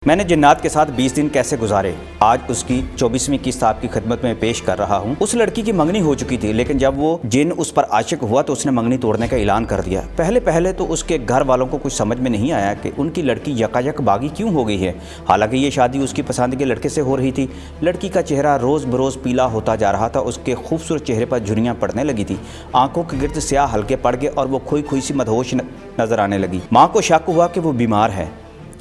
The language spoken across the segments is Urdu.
میں نے جنات کے ساتھ 20 دن کیسے گزارے آج اس کی 24ویں قسط آپ کی خدمت میں پیش کر رہا ہوں۔ اس لڑکی کی منگنی ہو چکی تھی، لیکن جب وہ جن اس پر عاشق ہوا تو اس نے منگنی توڑنے کا اعلان کر دیا۔ پہلے تو اس کے گھر والوں کو کچھ سمجھ میں نہیں آیا کہ ان کی لڑکی یکایک باغی کیوں ہو گئی ہے، حالانکہ یہ شادی اس کی پسند کے لڑکے سے ہو رہی تھی۔ لڑکی کا چہرہ روز بروز پیلا ہوتا جا رہا تھا، اس کے خوبصورت چہرے پر جھریاں پڑنے لگی تھی، آنکھوں کے گرد سیاہ حلقے پڑ گئے اور وہ کھوئی سی مدہوش نظر آنے لگی۔ ماں کو شک ہوا کہ وہ بیمار ہے۔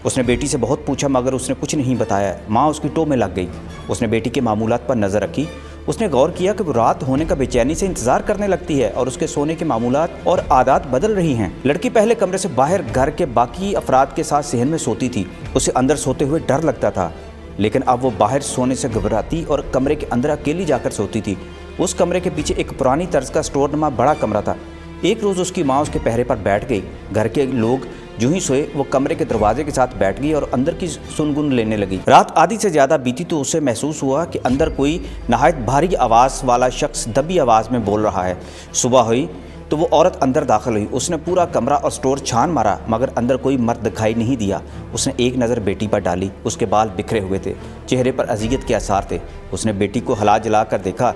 اس نے بیٹی سے بہت پوچھا مگر اس نے کچھ نہیں بتایا۔ ماں اس کی ٹو میں لگ گئی۔ اس نے بیٹی کے معمولات پر نظر رکھی۔ اس نے غور کیا کہ وہ رات ہونے کا بے چینی سے انتظار کرنے لگتی ہے اور اس کے سونے کے معمولات اور عادات بدل رہی ہیں۔ لڑکی پہلے کمرے سے باہر گھر کے باقی افراد کے ساتھ صحن میں سوتی تھی۔ اسے اندر سوتے ہوئے ڈر لگتا تھا، لیکن اب وہ باہر سونے سے گھبراتی اور کمرے کے اندر اکیلی جا کر سوتی تھی۔ اس کمرے کے پیچھے ایک پرانی طرز کا اسٹور نما بڑا کمرہ تھا۔ ایک روز اس کی ماں اس کے پہرے پر بیٹھ گئی۔ گھر کے لوگ جو ہی سوئے وہ کمرے کے دروازے کے ساتھ بیٹھ گئی اور اندر کی سنگن لینے لگی۔ رات آدھی سے زیادہ بیتی تو اسے محسوس ہوا کہ اندر کوئی نہایت بھاری آواز والا شخص دبی آواز میں بول رہا ہے۔ صبح ہوئی تو وہ عورت اندر داخل ہوئی۔ اس نے پورا کمرہ اور اسٹور چھان مارا مگر اندر کوئی مرد دکھائی نہیں دیا۔ اس نے ایک نظر بیٹی پر ڈالی۔ اس کے بال بکھرے ہوئے تھے، چہرے پر اذیت کے آثار تھے۔ اس نے بیٹی کو ہلا جلا کر دیکھا۔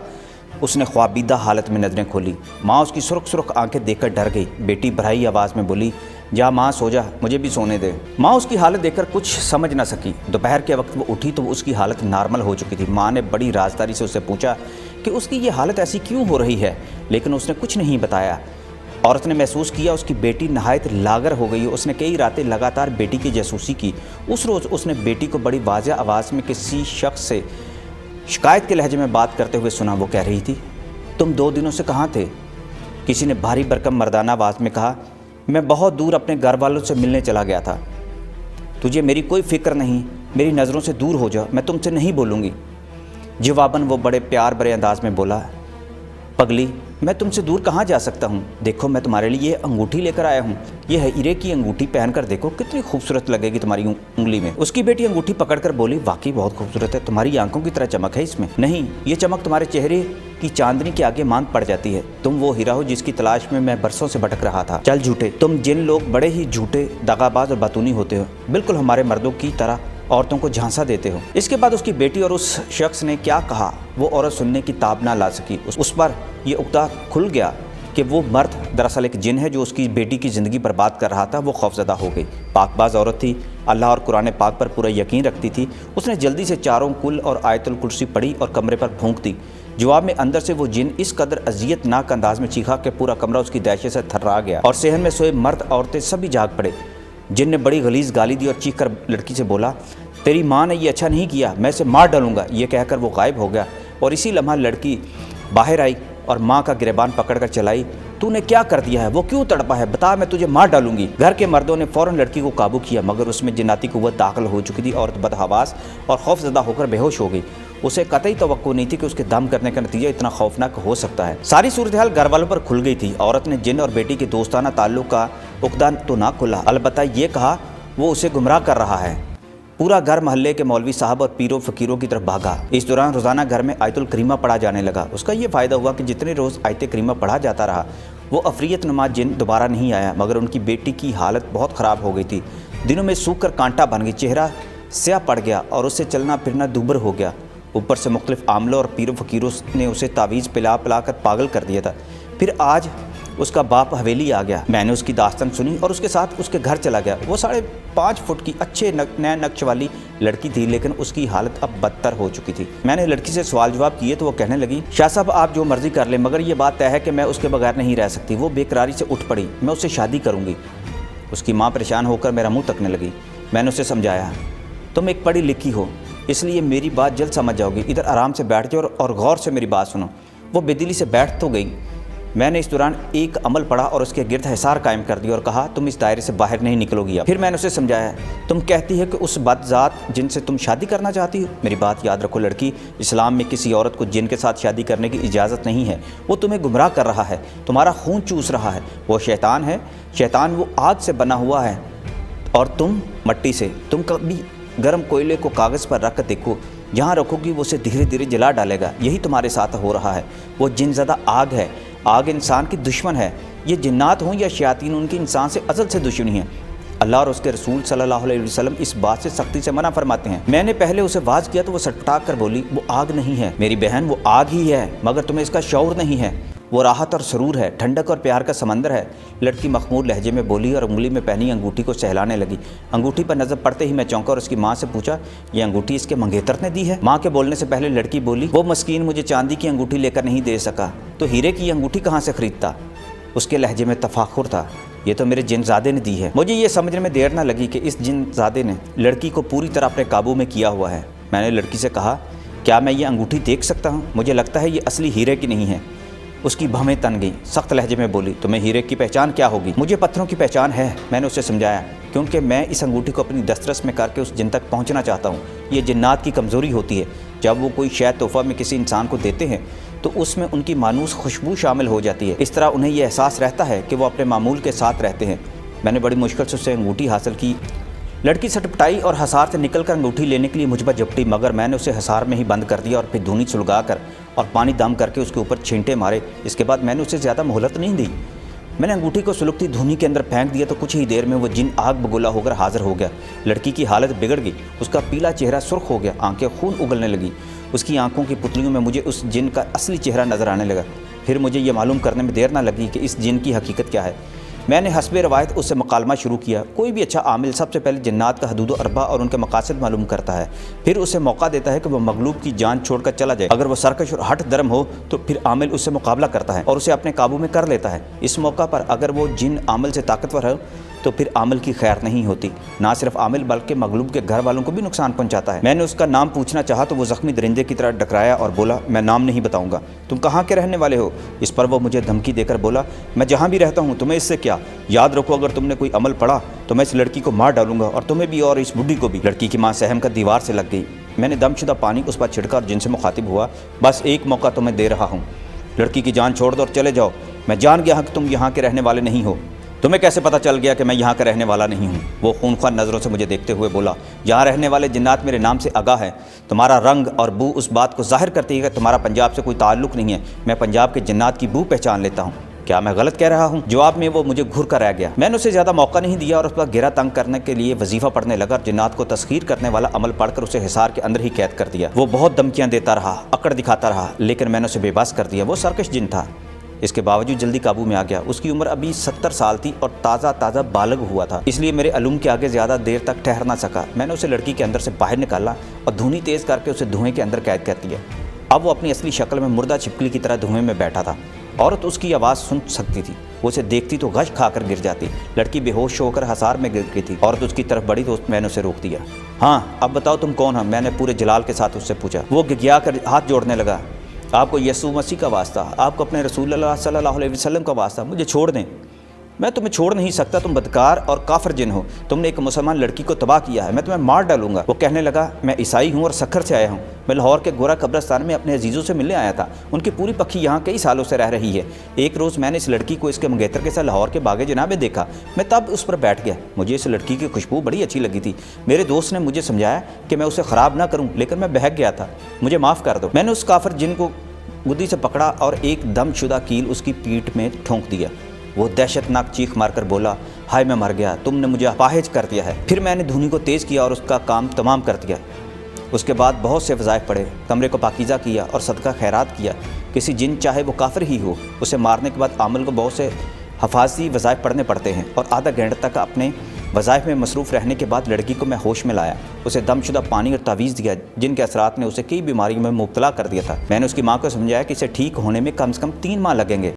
اس نے خوابیدہ حالت میں نظریں کھولی۔ ماں اس کی سرخ آنکھیں دیکھ کر ڈر گئی۔ بیٹی بھرائی آواز میں بولی، جا ماں سو جا، مجھے بھی سونے دے۔ ماں اس کی حالت دیکھ کر کچھ سمجھ نہ سکی۔ دوپہر کے وقت وہ اٹھی تو اس کی حالت نارمل ہو چکی تھی۔ ماں نے بڑی رازداری سے اسے پوچھا کہ اس کی یہ حالت ایسی کیوں ہو رہی ہے، لیکن اس نے کچھ نہیں بتایا۔ عورت نے محسوس کیا اس کی بیٹی نہایت لاغر ہو گئی۔ اس نے کئی راتیں لگاتار بیٹی کی جاسوسی کی۔ اس روز اس نے بیٹی کو بڑی واضح آواز میں کسی شخص سے شکایت کے لہجے میں بات کرتے ہوئے سنا۔ وہ کہہ رہی تھی، تم 2 دنوں سے کہاں تھے؟ کسی نے بھاری بھرکم مردانہ آواز میں کہا، میں بہت دور اپنے گھر والوں سے ملنے چلا گیا تھا۔ تجھے میری کوئی فکر نہیں، میری نظروں سے دور ہو جا، میں تم سے نہیں بولوں گی۔ جواباً وہ بڑے پیار بھرے انداز میں بولا، پگلی میں تم سے دور کہاں جا سکتا ہوں؟ دیکھو میں تمہارے لیے یہ انگوٹھی لے کر آیا ہوں، یہ ہے ہیرے کی انگوٹھی، پہن کر دیکھو کتنی خوبصورت لگے گی تمہاری انگلی میں۔ اس کی بیٹی انگوٹھی پکڑ کر بولی، واقعی بہت خوبصورت ہے، تمہاری آنکھوں کی طرح چمک ہے اس میں۔ نہیں، یہ چمک تمہارے چہرے کی چاندنی کے آگے ماند پڑ جاتی ہے۔ تم وہ ہیرا ہو جس کی تلاش میں برسوں سے بھٹک رہا تھا۔ چل جھوٹے، تم جن لوگ بڑے ہی جھوٹے، دغاباز اور باتونی ہوتے ہو، بالکل ہمارے مردوں کی طرح عورتوں کو جھانسا دیتے ہو۔ اس کے بعد اس کی بیٹی اور اس شخص نے کیا کہا وہ عورت سننے کی تاب نہ لا سکی۔ اس پر یہ عقدہ کھل گیا کہ وہ مرد دراصل ایک جن ہے جو اس کی بیٹی کی زندگی برباد کر رہا تھا۔ وہ خوفزدہ ہو گئی۔ پاک باز عورت تھی، اللہ اور قرآن پاک پر پورا یقین رکھتی تھی۔ اس نے جلدی سے چاروں کل اور آیت الکرسی پڑھی اور کمرے پر پھونک دی۔ جواب میں اندر سے وہ جن اس قدر اذیت ناک انداز میں چیخا کہ پورا کمرہ اس کی دہشت سے تھرا گیا اور صحن میں سوئے مرد عورتیں سبھی جاگ پڑے۔ جن نے بڑی غلیظ گالی دی اور چیخ کر لڑکی سے بولا، تیری ماں نے یہ اچھا نہیں کیا، میں اسے مار ڈالوں گا۔ یہ کہہ کر وہ غائب ہو گیا اور اسی لمحہ لڑکی باہر آئی اور ماں کا گریبان پکڑ کر چلائی، تو نے کیا کر دیا ہے؟ وہ کیوں تڑپا ہے؟ بتا، میں تجھے مار ڈالوں گی۔ گھر کے مردوں نے فوراً لڑکی کو قابو کیا مگر اس میں جناتی قوت داخل ہو چکی تھی۔ عورت بدحواس اور خوفزدہ ہو کر بے ہوش ہو گئی۔ اسے قطعی توقع نہیں تھی کہ اس کے دم کرنے کا نتیجہ اتنا خوفناک ہو سکتا ہے۔ ساری صورتحال گھر والوں پر کھل گئی تھی۔ عورت نے جن اور بیٹی کے دوستانہ تعلق کا عقدہ تو نہ کھلا، البتہ یہ کہا وہ اسے گمراہ کر رہا ہے۔ پورا گھر محلے کے مولوی صاحب اور پیروں فقیروں کی طرف بھاگا۔ اس دوران روزانہ گھر میں آیت الکریمہ پڑھا جانے لگا۔ اس کا یہ فائدہ ہوا کہ جتنے روز آیت کریمہ پڑھا جاتا رہا وہ عفریت نما جن دوبارہ نہیں آیا، مگر ان کی بیٹی کی حالت بہت خراب ہو گئی تھی۔ دنوں میں سوکھ کر کانٹا بن گئی، چہرہ سیاہ پڑ گیا اور اس سے چلنا پھرنا دوبر ہو گیا۔ اوپر سے مختلف عاملوں اور پیروں فقیروں نے اسے تعویذ پلا کر پاگل کر دیا تھا۔ پھر آج اس کا باپ حویلی آ گیا۔ میں نے اس کی داستان سنی اور اس کے ساتھ اس کے گھر چلا گیا۔ وہ 5.5 فٹ کی اچھے نئے نقش والی لڑکی تھی، لیکن اس کی حالت اب بدتر ہو چکی تھی۔ میں نے لڑکی سے سوال جواب کیے تو وہ کہنے لگی، شاہ صاحب آپ جو مرضی کر لیں مگر یہ بات طے ہے کہ میں اس کے بغیر نہیں رہ سکتی۔ وہ بے قراری سے اٹھ پڑی، میں اس سے شادی کروں گی۔ اس کی ماں پریشان ہو کر میرا منہ تکنے لگی۔ میں نے اسے سمجھایا، تم ایک پڑھی لکھی ہو اس لیے میری بات جلد سمجھ جاؤ گی، ادھر آرام سے بیٹھ جاؤ اور غور سے میری بات سنو۔ وہ بے دلی سے بیٹھ تو گئی۔ میں نے اس دوران ایک عمل پڑھا اور اس کے گرد حصار قائم کر دیا اور کہا، تم اس دائرے سے باہر نہیں نکلو گی اب۔ پھر میں نے اسے سمجھایا، تم کہتی ہے کہ اس بد ذات جن سے تم شادی کرنا چاہتی ہو؟ میری بات یاد رکھو لڑکی، اسلام میں کسی عورت کو جن کے ساتھ شادی کرنے کی اجازت نہیں ہے۔ وہ تمہیں گمراہ کر رہا ہے، تمہارا خون چوس رہا ہے۔ وہ شیطان ہے، شیطان وہ آگ سے بنا ہوا ہے اور تم مٹی سے۔ تم کبھی گرم کوئلے کو کاغذ پر رکھ کر دیکھو، جہاں رکھو گی وہ اسے دھیرے دھیرے جلا ڈالے گا۔ یہی تمہارے ساتھ ہو رہا ہے۔ وہ جن زدہ آگ ہے، آگ انسان کی دشمن ہے۔ یہ جنات ہوں یا شیاطین، ان کی انسان سے ازل سے دشمنی ہے۔ اللہ اور اس کے رسول صلی اللہ علیہ وسلم اس بات سے سختی سے منع فرماتے ہیں۔ میں نے پہلے اسے واز کیا تو وہ سٹپٹا کر بولی، وہ آگ نہیں ہے میری بہن، وہ آگ ہی ہے، مگر تمہیں اس کا شعور نہیں ہے، وہ راحت اور سرور ہے، ٹھنڈک اور پیار کا سمندر ہے۔ لڑکی مخمور لہجے میں بولی اور انگلی میں پہنی انگوٹھی کو سہلانے لگی۔ انگوٹھی پر نظر پڑتے ہی میں چونکا اور اس کی ماں سے پوچھا، یہ انگوٹھی اس کے منگیتر نے دی ہے؟ ماں کے بولنے سے پہلے لڑکی بولی، وہ مسکین مجھے چاندی کی انگوٹھی لے کر نہیں دے سکا تو ہیرے کی انگوٹھی کہاں سے خریدتا؟ اس کے لہجے میں تفاخر تھا۔ یہ تو میرے جن زادے نے دی ہے۔ مجھے یہ سمجھنے میں دیر نہ لگی کہ اس جن زادے نے لڑکی کو پوری طرح اپنے قابو میں کیا ہوا ہے۔ میں نے لڑکی سے کہا، کیا میں یہ انگوٹھی دیکھ سکتا ہوں؟ مجھے لگتا ہے یہ اصلی ہیرے کی نہیں ہے۔ اس کی بھویں تن گئیں، سخت لہجے میں بولی، تمہیں ہیرے کی پہچان کیا ہوگی؟ مجھے پتھروں کی پہچان ہے، میں نے اسے سمجھایا، کیونکہ میں اس انگوٹھی کو اپنی دسترس میں کر کے اس جن تک پہنچنا چاہتا ہوں۔ یہ جنات کی کمزوری ہوتی ہے، جب وہ کوئی شے تحفہ میں کسی انسان کو دیتے ہیں تو اس میں ان کی مانوس خوشبو شامل ہو جاتی ہے، اس طرح انہیں یہ احساس رہتا ہے کہ وہ اپنے معمول کے ساتھ رہتے ہیں۔ میں نے بڑی مشکل سے اسے انگوٹھی حاصل کی۔ لڑکی سٹپٹائی اور حصار سے نکل کر انگوٹھی لینے کے لیے مجھ پر جھپٹی، مگر میں نے اسے حصار میں ہی بند کر دیا اور پھر دھونی سلگا کر اور پانی دم کر کے اس کے اوپر چھینٹے مارے۔ اس کے بعد میں نے اسے زیادہ مہلت نہیں دی۔ میں نے انگوٹھی کو سلگتی دھونی کے اندر پھینک دیا تو کچھ ہی دیر میں وہ جن آگ بگولا ہو کر حاضر ہو گیا۔ لڑکی کی حالت بگڑ گئی، اس کا پیلا چہرہ سرخ ہو گیا، آنکھیں خون اگلنے لگی۔ اس کی آنکھوں کی پتلیوں میں مجھے اس جن کا اصلی چہرہ نظر آنے لگا۔ پھر مجھے یہ معلوم کرنے میں دیر نہ لگی کہ اس جن کی حقیقت کیا ہے۔ میں نے حسب روایت اس سے مکالمہ شروع کیا۔ کوئی بھی اچھا عامل سب سے پہلے جنات کا حدود و اربا اور ان کے مقاصد معلوم کرتا ہے، پھر اسے موقع دیتا ہے کہ وہ مغلوب کی جان چھوڑ کر چلا جائے۔ اگر وہ سرکش اور ہٹ درم ہو تو پھر عامل اس سے مقابلہ کرتا ہے اور اسے اپنے قابو میں کر لیتا ہے۔ اس موقع پر اگر وہ جن عامل سے طاقتور ہے تو پھر عامل کی خیر نہیں ہوتی، نہ صرف عامل بلکہ مغلوب کے گھر والوں کو بھی نقصان پہنچاتا ہے۔ میں نے اس کا نام پوچھنا چاہا تو وہ زخمی درندے کی طرح ڈکرایا اور بولا، میں نام نہیں بتاؤں گا، تم کہاں کے رہنے والے ہو؟ اس پر وہ مجھے دھمکی دے کر بولا، میں جہاں بھی رہتا ہوں تمہیں اس سے کیا؟ یاد رکھو اگر تم نے کوئی عمل پڑھا تو میں اس لڑکی کو مار ڈالوں گا اور تمہیں بھی اور اس بڈھی کو بھی۔ لڑکی کی ماں سہم کر دیوار سے لگ گئی۔ میں نے دم شدہ پانی اس پر چھڑکا اور جن سے مخاطب ہوا، بس ایک موقع تمہیں دے رہا ہوں، لڑکی کی جان چھوڑ دو اور چلے جاؤ۔ میں جان گیا کہ تم یہاں کے رہنے والے نہیں ہو۔ تمہیں کیسے پتہ چل گیا کہ میں یہاں کا رہنے والا نہیں ہوں؟ وہ خونخوار نظروں سے مجھے دیکھتے ہوئے بولا، یہاں رہنے والے جنات میرے نام سے آگاہ ہیں، تمہارا رنگ اور بو اس بات کو ظاہر کرتی ہے کہ تمہارا پنجاب سے کوئی تعلق نہیں ہے۔ میں پنجاب کے جنات کی بو پہچان لیتا ہوں۔ کیا میں غلط کہہ رہا ہوں؟ جواب میں وہ مجھے گھر کر رہ گیا۔ میں نے اسے زیادہ موقع نہیں دیا اور اس پر گھیرا تنگ کرنے کے لیے وظیفہ پڑھنے لگا اور جنات کو تسخیر کرنے والا عمل پڑھ کر اسے حصار کے اندر ہی قید کر دیا۔ وہ بہت دھمکیاں دیتا رہا، اکڑ دکھاتا رہا، لیکن میں نے اسے بے بس کر دیا۔ وہ سرکش جن تھا، اس کے باوجود جلدی قابو میں آ گیا۔ اس کی عمر ابھی 70 سال تھی اور تازہ بالغ ہوا تھا، اس لیے میرے علوم کے آگے زیادہ دیر تک ٹھہر نہ سکا۔ میں نے اسے لڑکی کے اندر سے باہر نکالا اور دھونی تیز کر کے اسے دھوئیں کے اندر قید کر دیا۔ اب وہ اپنی اصلی شکل میں مردہ چھپکلی کی طرح دھوئیں میں بیٹھا تھا۔ عورت اس کی آواز سن سکتی تھی، وہ اسے دیکھتی تو غش کھا کر گر جاتی۔ لڑکی بے ہوش ہو کر حصار میں گر گئی تھی۔ عورت اس کی طرف بڑھی تو میں نے اسے روک دیا۔ ہاں اب بتاؤ تم کون ہو؟ میں نے پورے جلال کے ساتھ اس سے پوچھا۔ وہ گگیا کر ہاتھ جوڑنے لگا، آپ کو یسوع مسیح کا واسطہ، آپ کو اپنے رسول اللہ صلی اللہ علیہ وسلم کا واسطہ، مجھے چھوڑ دیں، میں تمہیں چھوڑ نہیں سکتا، تم بدکار اور کافر جن ہو، تم نے ایک مسلمان لڑکی کو تباہ کیا ہے، میں تمہیں مار ڈالوں گا۔ وہ کہنے لگا، میں عیسائی ہوں اور سکھر سے آیا ہوں، میں لاہور کے گورا قبرستان میں اپنے عزیزوں سے ملنے آیا تھا، ان کی پوری پکھی یہاں کئی سالوں سے رہ رہی ہے۔ ایک روز میں نے اس لڑکی کو اس کے منگیتر کے ساتھ لاہور کے باغ جناح میں دیکھا، میں تب اس پر بیٹھ گیا، مجھے اس لڑکی کی خوشبو بڑی اچھی لگی تھی۔ میرے دوست نے مجھے سمجھایا کہ میں اسے خراب نہ کروں، لیکن میں بہک گیا تھا، مجھے معاف کر دو۔ میں نے اس کافر جن کو گدی سے پکڑا اور ایک دم شدہ کیل اس کی پیٹھ میں ٹھونک دیا۔ وہ دہشت ناک چیخ مار کر بولا، ہائے میں مر گیا، تم نے مجھے اپاہج کر دیا ہے۔ پھر میں نے دھونی کو تیز کیا اور اس کا کام تمام کر دیا۔ اس کے بعد بہت سے وظائف پڑھے، کمرے کو پاکیزہ کیا اور صدقہ خیرات کیا۔ کسی جن چاہے وہ کافر ہی ہو، اسے مارنے کے بعد عامل کو بہت سے حفاظتی وظائف پڑھنے پڑتے ہیں، اور آدھا گھنٹہ تک اپنے وظائف میں مصروف رہنے کے بعد لڑکی کو میں ہوش میں لایا، اسے دم شدہ پانی اور تعویذ دیا جن کے اثرات نے اسے کئی بیماریوں میں مبتلا کر دیا تھا۔ میں نے اس کی ماں کو سمجھایا کہ اسے ٹھیک ہونے میں کم سے کم 3 ماہ لگیں گے۔